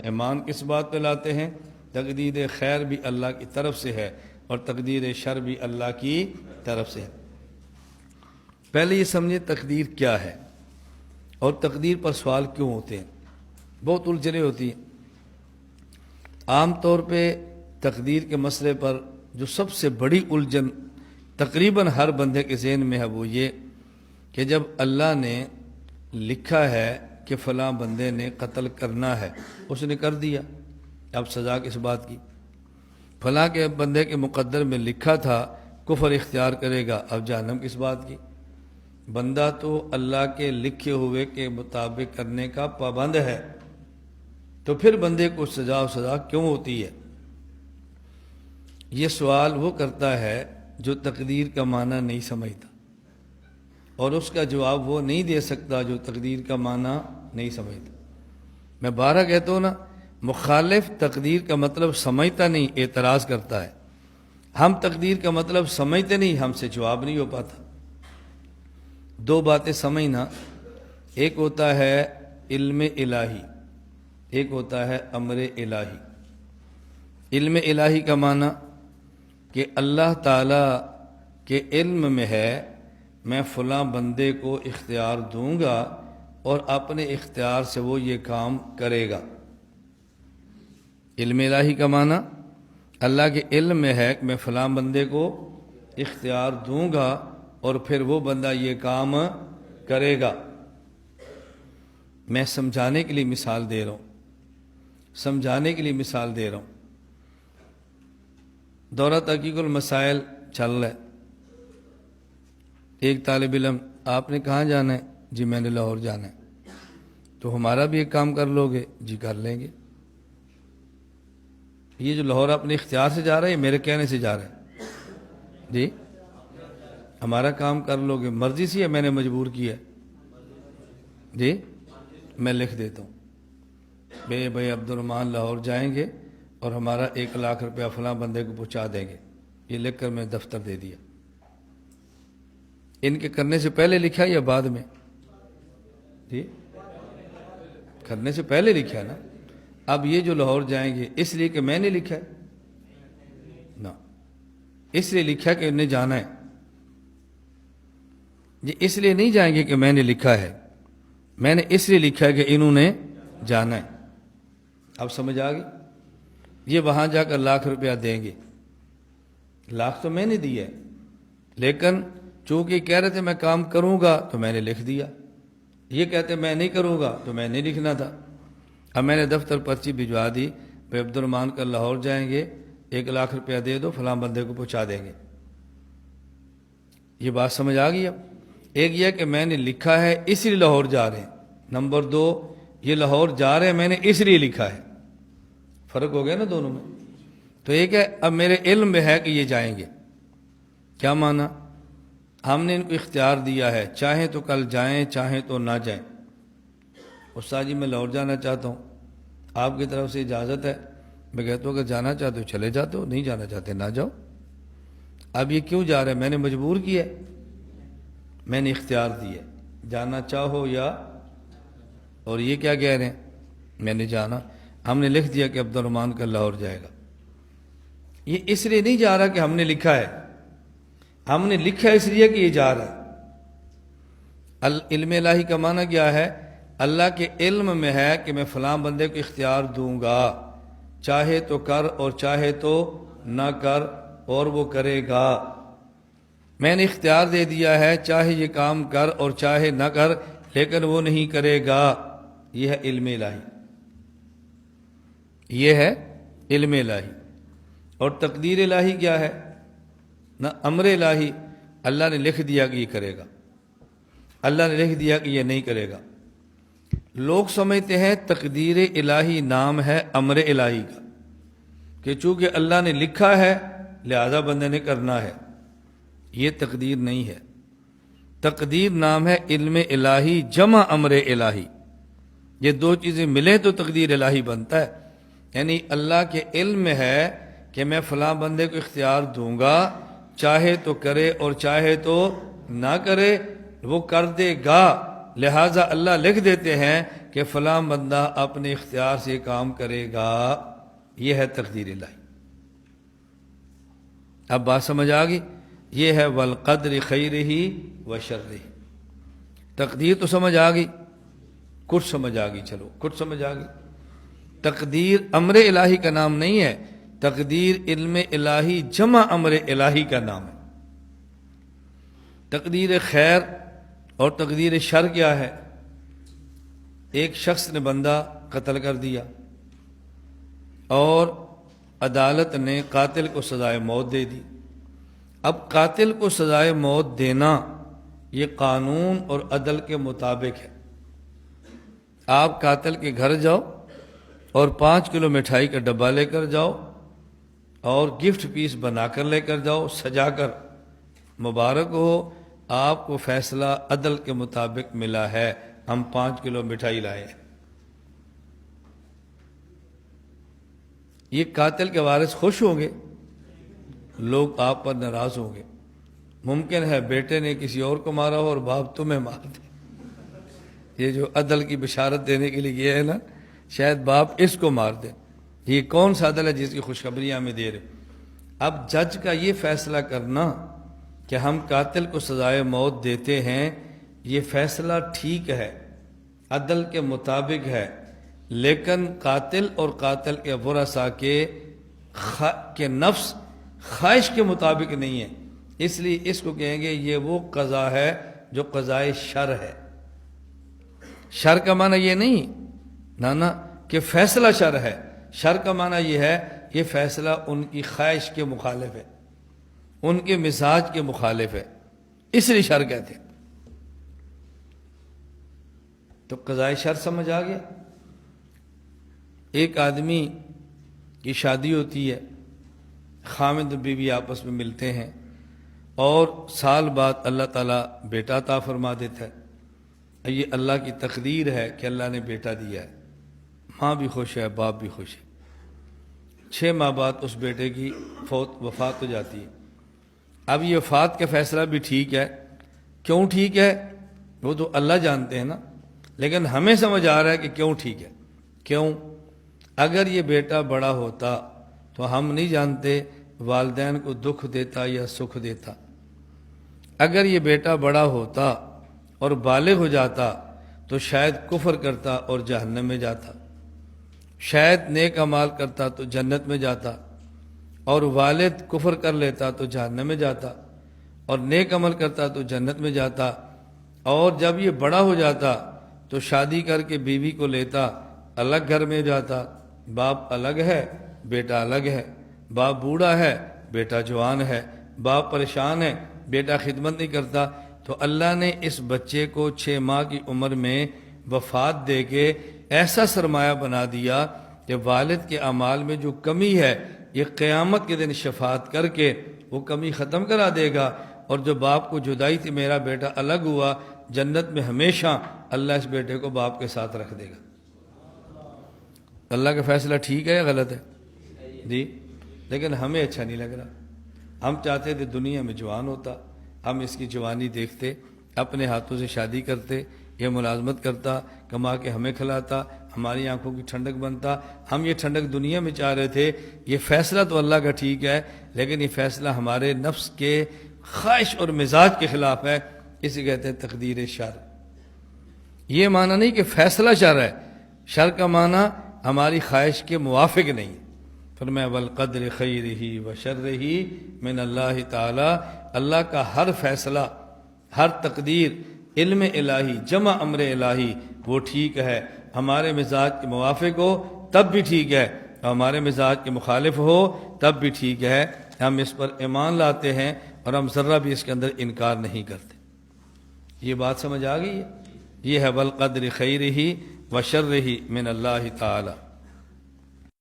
ایمان کس بات پہ لاتے ہیں؟ تقدیر خیر بھی اللہ کی طرف سے ہے اور تقدیر شر بھی اللہ کی طرف سے ہے۔ پہلے یہ سمجھیں تقدیر کیا ہے اور تقدیر پر سوال کیوں ہوتے ہیں، بہت الجھنیں ہوتی ہیں۔ عام طور پہ تقدیر کے مسئلے پر جو سب سے بڑی الجھن تقریباً ہر بندے کے ذہن میں ہے وہ یہ کہ جب اللہ نے لکھا ہے کہ فلاں بندے نے قتل کرنا ہے، اس نے کر دیا، اب سزا کس بات کی؟ فلاں کے بندے کے مقدر میں لکھا تھا کفر اختیار کرے گا، اب جہنم کس بات کی؟ بندہ تو اللہ کے لکھے ہوئے کے مطابق کرنے کا پابند ہے، تو پھر بندے کو سزا کیوں ہوتی ہے؟ یہ سوال وہ کرتا ہے جو تقدیر کا معنی نہیں سمجھتا، اور اس کا جواب وہ نہیں دے سکتا جو تقدیر کا معنی نہیں سمجھتا۔ میں بارہ کہتا ہوں نا، مخالف تقدیر کا مطلب سمجھتا نہیں، اعتراض کرتا ہے۔ ہم تقدیر کا مطلب سمجھتے نہیں، ہم سے جواب نہیں ہو پاتا۔ دو باتیں سمجھنا، ایک ہوتا ہے علم الہی، ایک ہوتا ہے امر الہی۔ علم الہی کا معنی کہ اللہ تعالیٰ کے علم میں ہے میں فلاں بندے کو اختیار دوں گا اور اپنے اختیار سے وہ یہ کام کرے گا۔ علم الہی کا معنی اللہ کے علم میں ہے کہ میں فلاں بندے کو اختیار دوں گا اور پھر وہ بندہ یہ کام کرے گا۔ میں سمجھانے کے لیے مثال دے رہا ہوں، دورہ تحقیق المسائل چل رہا ہے۔ ایک طالب علم، آپ نے کہاں جانا ہے؟ جی میں نے لاہور جانا ہے۔ تو ہمارا بھی ایک کام کر لو گے؟ جی کر لیں گے۔ یہ جو لاہور اپنے اختیار سے جا رہا ہے، یہ میرے کہنے سے جا رہا ہے؟ جی ہمارا کام کر لو گے، مرضی سے ہے میں نے مجبور کیا ہے؟ جی میں لکھ دیتا ہوں، بھائی عبد الرحمن لاہور جائیں گے اور ہمارا 1,00,000 روپیہ فلاں بندے کو پہنچا دیں گے، یہ لکھ کر میں دفتر دے دیا۔ ان کے کرنے سے پہلے لکھا یا بعد میں؟ جی کرنے سے پہلے لکھا نا۔ اب یہ جو لاہور جائیں گے اس لیے کہ میں نے لکھا ہے نا، اس لیے لکھا کہ انہیں جانا ہے۔ یہ اس لیے نہیں جائیں گے کہ میں نے لکھا ہے، میں نے اس لیے لکھا ہے کہ انہوں نے جانا ہے۔ اب سمجھ آ گئی؟ یہ وہاں جا کر 1,00,000 روپیہ دیں گے، 1,00,000 تو میں نے دیا ہے، لیکن چونکہ کہہ رہے تھے میں کام کروں گا تو میں نے لکھ دیا، یہ کہتے میں نہیں کروں گا تو میں نہیں لکھنا تھا۔ اب میں نے دفتر پرچی بھجوا دی، بھائی عبد الرحمن کل لاہور جائیں گے، 1,00,000 روپیہ دے دو، فلاں بندے کو پہنچا دیں گے۔ یہ بات سمجھ آ گئی؟ اب ایک یہ کہ میں نے لکھا ہے اس لیے لاہور جا رہے ہیں، نمبر 2 یہ لاہور جا رہے ہیں میں نے اس لیے لکھا ہے، فرق ہو گیا نا دونوں میں۔ تو ایک ہے اب میرے علم میں ہے کہ یہ جائیں گے، کیا معنی؟ ہم نے ان کو اختیار دیا ہے، چاہیں تو کل جائیں چاہیں تو نہ جائیں۔ استاد جی میں لاہور جانا چاہتا ہوں، آپ کی طرف سے اجازت ہے؟ میں کہتا ہوں اگر جانا چاہتے ہو چلے جاتے ہو، نہیں جانا چاہتے نہ جاؤ۔ اب یہ کیوں جا رہے ہیں؟ میں نے مجبور کیا ہے، میں نے اختیار دیا، جانا چاہو یا، اور یہ کیا کہہ رہے ہیں؟ میں نے جانا، ہم نے لکھ دیا کہ عبد الرحمن کا لاہور جائے گا۔ یہ اس لیے نہیں جا رہا کہ ہم نے لکھا ہے، ہم نے لکھا اس لیے کہ یہ جا رہا ہے۔ علم الہی کا معنی کیا ہے؟ اللہ کے علم میں ہے کہ میں فلاں بندے کو اختیار دوں گا، چاہے تو کر اور چاہے تو نہ کر، اور وہ کرے گا۔ میں نے اختیار دے دیا ہے، چاہے یہ کام کر اور چاہے نہ کر، لیکن وہ نہیں کرے گا۔ یہ ہے علم الہی، یہ ہے علم الہی۔ اور تقدیر الہی کیا ہے؟ نہ امر الہی، اللہ نے لکھ دیا کہ یہ کرے گا، اللہ نے لکھ دیا کہ یہ نہیں کرے گا۔ لوگ سمجھتے ہیں تقدیر الہی نام ہے امر الہی کا، کہ چونکہ اللہ نے لکھا ہے لہذا بندے نے کرنا ہے۔ یہ تقدیر نہیں ہے، تقدیر نام ہے علم الہی جمع امر الہی۔ یہ دو چیزیں ملیں تو تقدیر الہی بنتا ہے، یعنی اللہ کے علم میں ہے کہ میں فلاں بندے کو اختیار دوں گا، چاہے تو کرے اور چاہے تو نہ کرے، وہ کر دے گا، لہٰذا اللہ لکھ دیتے ہیں کہ فلاں بندہ اپنے اختیار سے کام کرے گا، یہ ہے تقدیر الہی۔ اب بات سمجھ آ گئی؟ یہ ہے والقدر خیرہ و شرہ۔ تقدیر تو سمجھ آ گئی، کچھ سمجھ آ گئی، چلو کچھ سمجھ آ گئی۔ تقدیر امر الہی کا نام نہیں ہے، تقدیر علم الہی جمع امر الہی کا نام ہے۔ تقدیر خیر اور تقدیر شر کیا ہے؟ ایک شخص نے بندہ قتل کر دیا اور عدالت نے قاتل کو سزائے موت دے دی۔ اب قاتل کو سزائے موت دینا یہ قانون اور عدل کے مطابق ہے۔ آپ قاتل کے گھر جاؤ اور 5 کلو مٹھائی کا ڈبہ لے کر جاؤ اور گفٹ پیس بنا کر لے کر جاؤ، سجا کر، مبارک ہو، آپ کو فیصلہ عدل کے مطابق ملا ہے، ہم 5 کلو مٹھائی لائے ہیں۔ یہ قاتل کے وارث خوش ہوں گے، لوگ آپ پر ناراض ہوں گے۔ ممکن ہے بیٹے نے کسی اور کو مارا ہو اور باپ تمہیں مار دے۔ یہ جو عدل کی بشارت دینے کے لیے گیا ہے نا، شاید باپ اس کو مار دے۔ یہ کون سا عدل ہے جس کی خوشخبری ہمیں دے رہے؟ اب جج کا یہ فیصلہ کرنا کہ ہم قاتل کو سزائے موت دیتے ہیں، یہ فیصلہ ٹھیک ہے، عدل کے مطابق ہے، لیکن قاتل اور قاتل کے ورثاء کے نفس خواہش کے مطابق نہیں ہے، اس لیے اس کو کہیں گے یہ وہ قضا ہے جو قضائے شر ہے۔ شر کا معنی یہ نہیں نانا کہ فیصلہ شر ہے، شر کا معنی یہ ہے یہ فیصلہ ان کی خواہش کے مخالف ہے، ان کے مزاج کے مخالف ہے، اس لیے شر کہتے ہیں۔ تو قضائے شر سمجھ آ گیا؟ ایک آدمی کی شادی ہوتی ہے، خامد بیوی آپس میں ملتے ہیں اور سال بعد اللہ تعالیٰ بیٹا عطا فرما دیتا ہے۔ یہ اللہ کی تقدیر ہے کہ اللہ نے بیٹا دیا ہے، ماں بھی خوش ہے، باپ بھی خوش ہے۔ 6 ماہ بعد اس بیٹے کی وفات ہو جاتی ہے۔ اب یہ وفات کا فیصلہ بھی ٹھیک ہے، کیوں ٹھیک ہے وہ تو اللہ جانتے ہیں نا، لیکن ہمیں سمجھ آ رہا ہے کہ کیوں ٹھیک ہے۔ کیوں؟ اگر یہ بیٹا بڑا ہوتا تو ہم نہیں جانتے والدین کو دکھ دیتا یا سکھ دیتا۔ اگر یہ بیٹا بڑا ہوتا اور بالغ ہو جاتا تو شاید کفر کرتا اور جہنم میں جاتا، شاید نیک اعمال کرتا تو جنت میں جاتا، اور والد کفر کر لیتا تو جہنم میں جاتا، اور نیک عمل کرتا تو جنت میں جاتا۔ اور جب یہ بڑا ہو جاتا تو شادی کر کے بیوی کو لیتا، الگ گھر میں جاتا، باپ الگ ہے، بیٹا الگ ہے، باپ بوڑھا ہے، بیٹا جوان ہے، باپ پریشان ہے، بیٹا خدمت نہیں کرتا۔ تو اللہ نے اس بچے کو 6 ماہ کی عمر میں وفات دے کے ایسا سرمایہ بنا دیا کہ والد کے اعمال میں جو کمی ہے یہ قیامت کے دن شفاعت کر کے وہ کمی ختم کرا دے گا، اور جو باپ کو جدائی تھی میرا بیٹا الگ ہوا، جنت میں ہمیشہ اللہ اس بیٹے کو باپ کے ساتھ رکھ دے گا۔ اللہ کا فیصلہ ٹھیک ہے یا غلط ہے؟ جی، لیکن ہمیں اچھا نہیں لگ رہا۔ ہم چاہتے تھے دنیا میں جوان ہوتا، ہم اس کی جوانی دیکھتے، اپنے ہاتھوں سے شادی کرتے، یہ ملازمت کرتا، کما کے ہمیں کھلاتا، ہماری آنکھوں کی ٹھنڈک بنتا۔ ہم یہ ٹھنڈک دنیا میں چاہ رہے تھے۔ یہ فیصلہ تو اللہ کا ٹھیک ہے، لیکن یہ فیصلہ ہمارے نفس کے خواہش اور مزاج کے خلاف ہے، اسے کہتے ہیں تقدیر شر۔ یہ معنی نہیں کہ فیصلہ شر ہے، شر کا معنی ہماری خواہش کے موافق نہیں۔ فرمایا والقدر خیرہ و شرہ من اللہ تعالی، اللہ کا ہر فیصلہ، ہر تقدیر علم الہی جمع امر الہی وہ ٹھیک ہے۔ ہمارے مزاج کے موافق ہو تب بھی ٹھیک ہے، اور ہمارے مزاج کے مخالف ہو تب بھی ٹھیک ہے۔ ہم اس پر ایمان لاتے ہیں اور ہم ذرہ بھی اس کے اندر انکار نہیں کرتے۔ یہ بات سمجھ آ گئی ہے؟ یہ ہے والقدر خیرہ و شرہ من اللہ تعالی۔